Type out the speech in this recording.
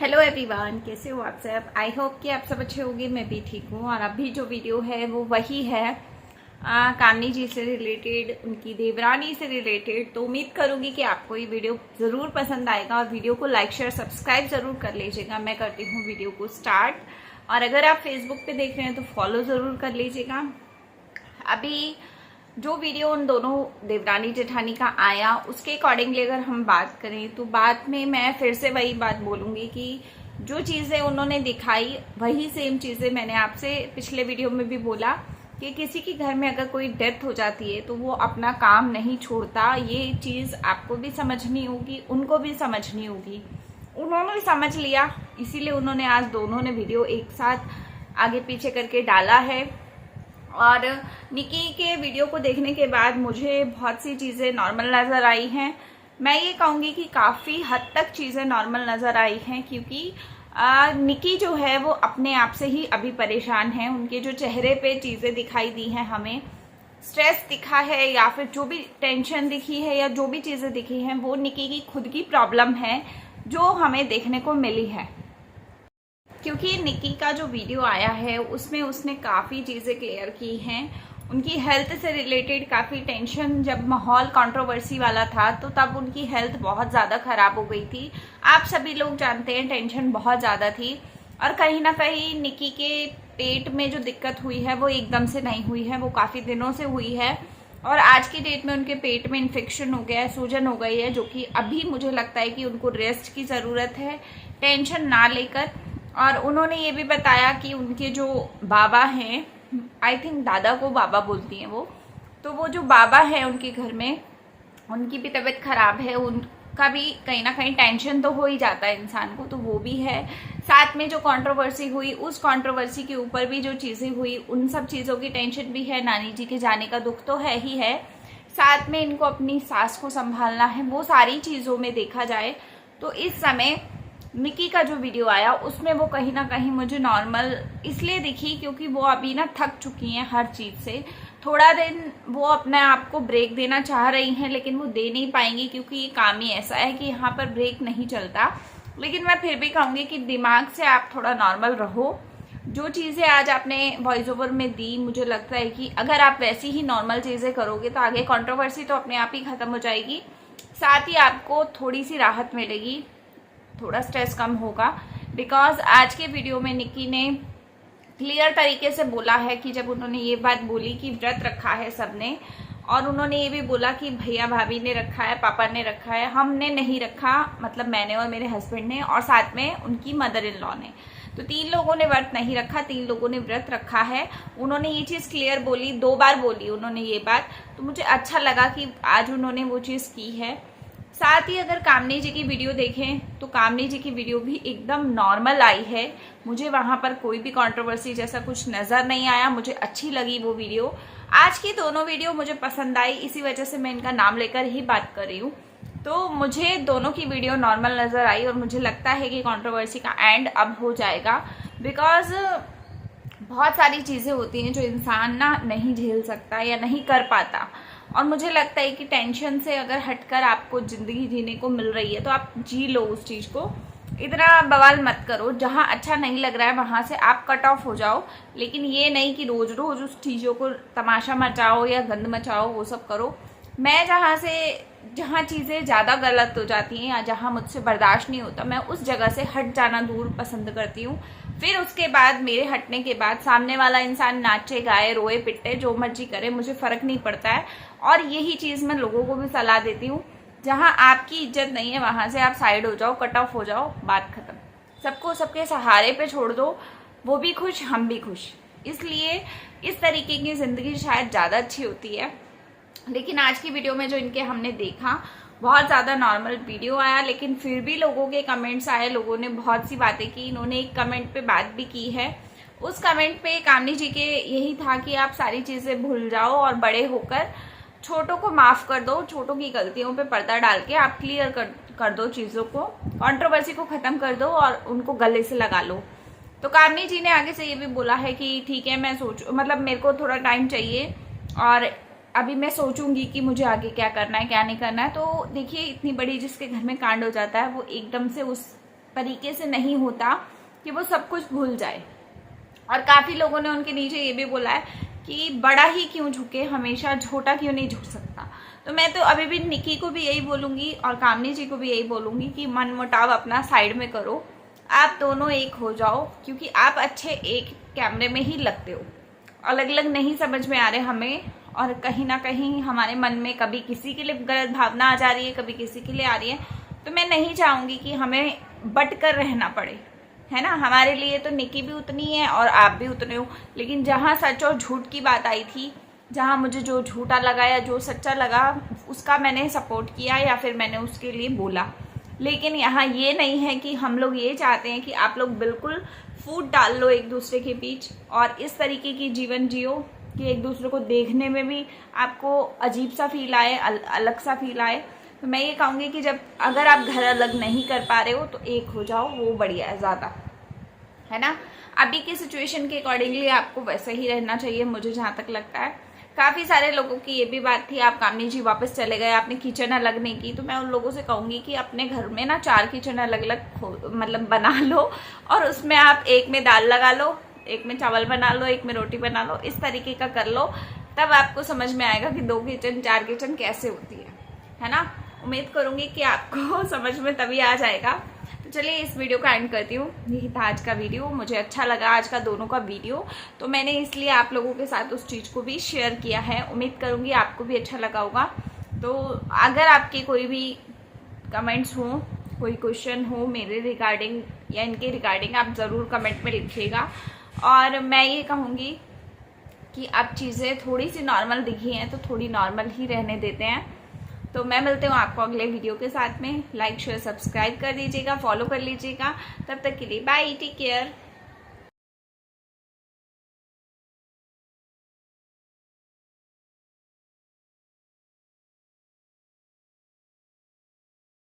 Hello everyone, कैसे हो आप सब। आई होप कि आप सब अच्छे होंगे। मैं भी ठीक हूँ। और अभी जो वीडियो है वो वही है कामनी जी से रिलेटेड, उनकी देवरानी से रिलेटेड। तो उम्मीद करूंगी कि आपको ये वीडियो ज़रूर पसंद आएगा और वीडियो को लाइक शेयर सब्सक्राइब ज़रूर कर लीजिएगा। मैं करती हूँ वीडियो को स्टार्ट। और अगर आप फेसबुक पे देख रहे हैं तो फॉलो ज़रूर कर लीजिएगा। अभी जो वीडियो उन दोनों देवरानी जेठानी का आया उसके अकॉर्डिंगली अगर हम बात करें तो बात में मैं फिर से वही बात बोलूंगी कि जो चीज़ें उन्होंने दिखाई वही सेम चीज़ें मैंने आपसे पिछले वीडियो में भी बोला कि किसी के घर में अगर कोई डेथ हो जाती है तो वो अपना काम नहीं छोड़ता। ये चीज़ आपको भी समझनी होगी, उनको भी समझनी होगी। उन्होंने भी समझ लिया, इसीलिए उन्होंने आज दोनों ने वीडियो एक साथ आगे पीछे करके डाला है। और निकी के वीडियो को देखने के बाद मुझे बहुत सी चीज़ें नॉर्मल नज़र आई हैं। मैं ये कहूँगी कि काफ़ी हद तक चीज़ें नॉर्मल नज़र आई हैं, क्योंकि निकी जो है वो अपने आप से ही अभी परेशान है। उनके जो चेहरे पे चीज़ें दिखाई दी हैं, हमें स्ट्रेस दिखा है या फिर जो भी टेंशन दिखी है या जो भी चीज़ें दिखी हैं वो निकी की खुद की प्रॉब्लम है जो हमें देखने को मिली है। क्योंकि निकी का जो वीडियो आया है उसमें उसने काफ़ी चीज़ें क्लियर की हैं। उनकी हेल्थ से रिलेटेड काफ़ी टेंशन, जब माहौल कंट्रोवर्सी वाला था तो तब उनकी हेल्थ बहुत ज़्यादा ख़राब हो गई थी। आप सभी लोग जानते हैं टेंशन बहुत ज़्यादा थी। और कहीं ना कहीं निकी के पेट में जो दिक्कत हुई है वो एकदम से नहीं हुई है, वो काफ़ी दिनों से हुई है। और आज की डेट में उनके पेट में इन्फेक्शन हो गया है, सूजन हो गई है, जो कि अभी मुझे लगता है कि उनको रेस्ट की ज़रूरत है, टेंशन ना लेकर। और उन्होंने ये भी बताया कि उनके जो बाबा हैं, आई थिंक दादा को बाबा बोलती हैं वो जो बाबा है उनके घर में, उनकी भी तबीयत खराब है। उनका भी कहीं ना कहीं टेंशन तो हो ही जाता है इंसान को, तो वो भी है। साथ में जो कंट्रोवर्सी हुई उस कंट्रोवर्सी के ऊपर भी जो चीज़ें हुई उन सब चीज़ों की टेंशन भी है। नानी जी के जाने का दुख तो है ही है, साथ में इनको अपनी सास को संभालना है। वो सारी चीज़ों में देखा जाए तो इस समय निकी का जो वीडियो आया उसमें वो कहीं ना कहीं मुझे नॉर्मल इसलिए दिखी क्योंकि वो अभी ना थक चुकी हैं हर चीज़ से। थोड़ा दिन वो अपने आप को ब्रेक देना चाह रही हैं, लेकिन वो दे नहीं पाएंगी क्योंकि ये काम ही ऐसा है कि यहाँ पर ब्रेक नहीं चलता। लेकिन मैं फिर भी कहूँगी कि दिमाग से आप थोड़ा नॉर्मल रहो। जो चीज़ें आज आपने वॉइस ओवर में दी, मुझे लगता है कि अगर आप वैसी ही नॉर्मल चीज़ें करोगे तो आगे कंट्रोवर्सी तो अपने आप ही ख़त्म हो जाएगी, साथ ही आपको थोड़ी सी राहत मिलेगी, थोड़ा स्ट्रेस कम होगा। बिकॉज आज के वीडियो में निकी ने क्लियर तरीके से बोला है कि जब उन्होंने ये बात बोली कि व्रत रखा है सबने, और उन्होंने ये भी बोला कि भैया भाभी ने रखा है, पापा ने रखा है, हमने नहीं रखा, मतलब मैंने और मेरे हस्बैंड ने, और साथ में उनकी मदर इन लॉ ने। तो 3 लोगों ने व्रत नहीं रखा, 3 लोगों ने व्रत रखा है। उन्होंने ये चीज़ क्लियर बोली, 2 बार बोली उन्होंने ये बात, तो मुझे अच्छा लगा कि आज उन्होंने वो चीज़ की है। साथ ही अगर कामनी जी की वीडियो देखें तो कामनी जी की वीडियो भी एकदम नॉर्मल आई है। मुझे वहाँ पर कोई भी कंट्रोवर्सी जैसा कुछ नज़र नहीं आया, मुझे अच्छी लगी वो वीडियो। आज की दोनों वीडियो मुझे पसंद आई, इसी वजह से मैं इनका नाम लेकर ही बात कर रही हूँ। तो मुझे दोनों की वीडियो नॉर्मल नज़र आई और मुझे लगता है कि कंट्रोवर्सी का एंड अब हो जाएगा। बिकॉज बहुत सारी चीज़ें होती हैं जो इंसान ना नहीं झेल सकता या नहीं कर पाता, और मुझे लगता है कि टेंशन से अगर हटकर आपको ज़िंदगी जीने को मिल रही है तो आप जी लो उस चीज़ को। इतना बवाल मत करो, जहाँ अच्छा नहीं लग रहा है वहाँ से आप कट ऑफ हो जाओ। लेकिन ये नहीं कि रोज़ रोज़ उस चीज़ों को तमाशा मचाओ या गंद मचाओ, वो सब करो। मैं जहाँ चीज़ें ज़्यादा गलत हो जाती हैं या जहाँ मुझसे बर्दाश्त नहीं होता, मैं उस जगह से हट जाना दूर पसंद करती हूँ। फिर उसके बाद मेरे हटने के बाद सामने वाला इंसान नाचे गाए रोए पिटे जो मर्जी करे, मुझे फ़र्क नहीं पड़ता है। और यही चीज़ मैं लोगों को भी सलाह देती हूँ, जहाँ आपकी इज्जत नहीं है वहाँ से आप साइड हो जाओ, कट ऑफ हो जाओ, बात खत्म। सबको सबके सहारे पे छोड़ दो, वो भी खुश हम भी खुश। इसलिए इस तरीके की ज़िंदगी शायद ज़्यादा अच्छी होती है। लेकिन आज की वीडियो में जो इनके हमने देखा, बहुत ज़्यादा नॉर्मल वीडियो आया, लेकिन फिर भी लोगों के कमेंट्स आए, लोगों ने बहुत सी बातें की। इन्होंने एक कमेंट पे बात भी की है, उस कमेंट पे कामनी जी के यही था कि आप सारी चीज़ें भूल जाओ और बड़े होकर छोटों को माफ़ कर दो, छोटों की गलतियों पे पर्दा डाल के आप क्लियर कर दो चीज़ों को, कंट्रोवर्सी को ख़त्म कर दो और उनको गले से लगा लो। तो कामनी जी ने आगे से ये भी बोला है कि ठीक है, मैं मतलब मेरे को थोड़ा टाइम चाहिए और अभी मैं सोचूंगी कि मुझे आगे क्या करना है क्या नहीं करना है। तो देखिए, इतनी बड़ी जिसके घर में कांड हो जाता है वो एकदम से उस तरीके से नहीं होता कि वो सब कुछ भूल जाए। और काफ़ी लोगों ने उनके नीचे ये भी बोला है कि बड़ा ही क्यों झुके, हमेशा छोटा क्यों नहीं झुक सकता। तो मैं तो अभी भी निकी को भी यही बोलूँगी और कामनी जी को भी यही बोलूँगी कि मन मुटाव अपना साइड में करो, आप दोनों एक हो जाओ, क्योंकि आप अच्छे एक कैमरे में ही लगते हो। अलग अलग नहीं समझ में आ रहे हमें, और कहीं ना कहीं हमारे मन में कभी किसी के लिए गलत भावना आ जा रही है, कभी किसी के लिए आ रही है। तो मैं नहीं चाहूँगी कि हमें बट कर रहना पड़े, है ना। हमारे लिए तो निकी भी उतनी है और आप भी उतने हो, लेकिन जहाँ सच और झूठ की बात आई थी, जहाँ मुझे जो झूठा लगा या जो सच्चा लगा उसका मैंने सपोर्ट किया या फिर मैंने उसके लिए बोला। लेकिन यहाँ ये नहीं है कि हम लोग ये चाहते हैं कि आप लोग बिल्कुल फूट डाल लो एक दूसरे के बीच और इस तरीके की जीवन जियो कि एक दूसरे को देखने में भी आपको अजीब सा फील आए, अलग सा फील आए। तो मैं ये कहूँगी कि जब अगर आप घर अलग नहीं कर पा रहे हो तो एक हो जाओ, वो बढ़िया है ज़्यादा, है ना। अभी की सिचुएशन के अकॉर्डिंगली आपको वैसे ही रहना चाहिए, मुझे जहाँ तक लगता है। काफ़ी सारे लोगों की ये भी बात थी, आप कामनी जी वापस चले गए, आपने किचन अलग नहीं की। तो मैं उन लोगों से कहूँगी कि अपने घर में ना 4 किचन अलग अलग मतलब बना लो, और उसमें आप एक में दाल लगा लो, एक में चावल बना लो, एक में रोटी बना लो, इस तरीके का कर लो। तब आपको समझ में आएगा कि 2 किचन 4 किचन कैसे होती है ना। उम्मीद करूँगी कि आपको समझ में तभी आ जाएगा। तो चलिए इस वीडियो का एंड करती हूँ। यही था आज का वीडियो, मुझे अच्छा लगा आज का दोनों का वीडियो, तो मैंने इसलिए आप लोगों के साथ उस चीज़ को भी शेयर किया है। उम्मीद करूँगी आपको भी अच्छा लगा होगा। तो अगर आपके कोई भी कमेंट्स हों, कोई क्वेश्चन हो मेरे रिगार्डिंग या इनके रिगार्डिंग, आप ज़रूर कमेंट में लिखिएगा। और मैं ये कहूँगी कि अब चीज़ें थोड़ी सी नॉर्मल दिखी हैं तो थोड़ी नॉर्मल ही रहने देते हैं। तो मैं मिलती हूँ आपको अगले वीडियो के साथ में। लाइक शेयर सब्सक्राइब कर दीजिएगा, फॉलो कर लीजिएगा। तब तक के लिए बाय, टेक केयर।